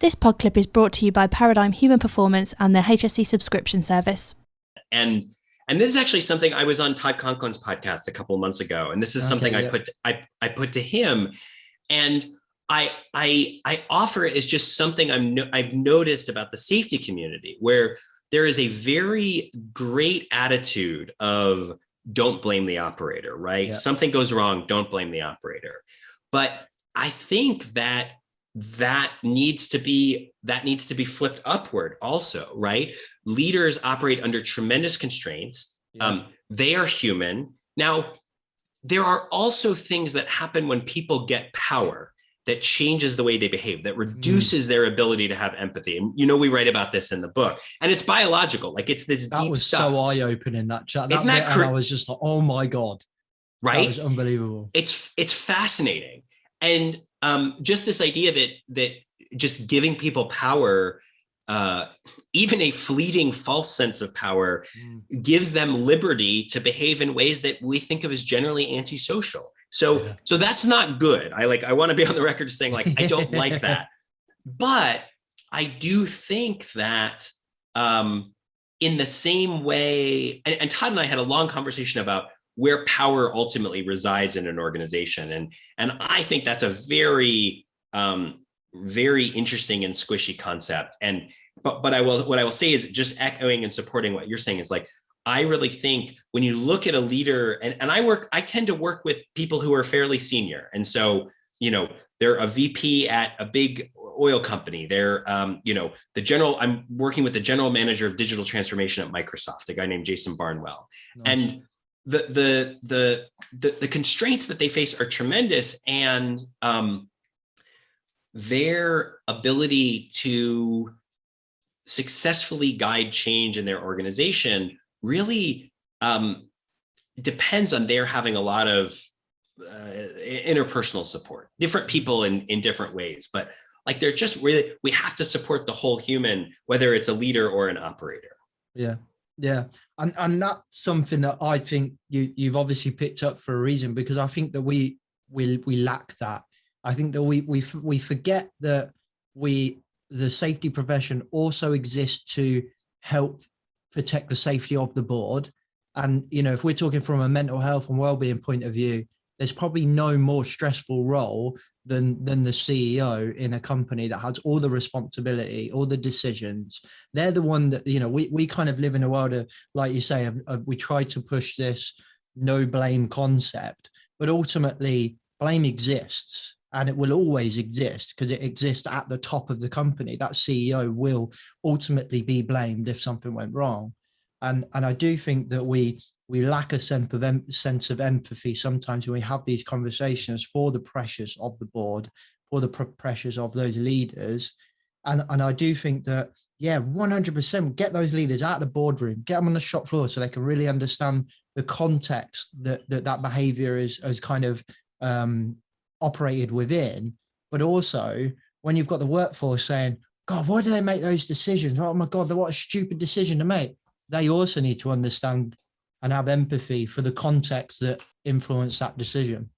This PODCLIP is brought to you by Paradigm Human Performance and their HSE subscription service. And this is actually something I was on Todd Conklin's podcast a couple of months ago, and this is something I put to him, and I offer it as just something I've noticed about the safety community, where there is a very great attitude of don't blame the operator, right? Yeah. Something goes wrong, don't blame the operator. But I think that needs to be flipped upward also, right? Leaders operate under tremendous constraints. Yeah. They are human. Now, there are also things that happen when people get power that changes the way they behave, that reduces their ability to have empathy. And we write about this in the book, and it's biological. Like, it's this deep stuff. That was so eye-opening, that chat. Isn't that crazy? I was just like, oh my God. Right? That was unbelievable. It's fascinating. And just this idea that just giving people power, even a fleeting false sense of power, gives them liberty to behave in ways that we think of as generally antisocial. So that's not good. I want to be on the record saying, like, I don't like that. But I do think that in the same way, and Todd and I had a long conversation about where power ultimately resides in an organization. And I think that's a very, very interesting and squishy concept. But what I will say is, just echoing and supporting what you're saying, is like, I really think when you look at a leader, and I tend to work with people who are fairly senior. And so, they're a VP at a big oil company. They're, I'm working with the general manager of digital transformation at Microsoft, a guy named Jason Barnwell. Nice. And the constraints that they face are tremendous, and their ability to successfully guide change in their organization really depends on their having a lot of interpersonal support, different people in different ways, but like, they're just really, we have to support the whole human, whether it's a leader or an operator. Yeah. Yeah. And that's something that I think you've obviously picked up for a reason, because I think that we lack that. I think that we forget that the safety profession also exists to help protect the safety of the board. And, if we're talking from a mental health and well-being point of view, there's probably no more stressful role than the CEO in a company that has all the responsibility, all the decisions. They're the one that, we kind of live in a world of, like you say, we try to push this no blame concept, but ultimately blame exists, and it will always exist because it exists at the top of the company. That CEO will ultimately be blamed if something went wrong. And I do think that we lack a sense of empathy sometimes when we have these conversations for the pressures of the board, for the pressures of those leaders. And I do think that, 100% get those leaders out of the boardroom, get them on the shop floor so they can really understand the context that behavior is kind of operated within. But also, when you've got the workforce saying, God, why do they make those decisions? Oh my God, what a stupid decision to make. They also need to understand and have empathy for the context that influenced that decision.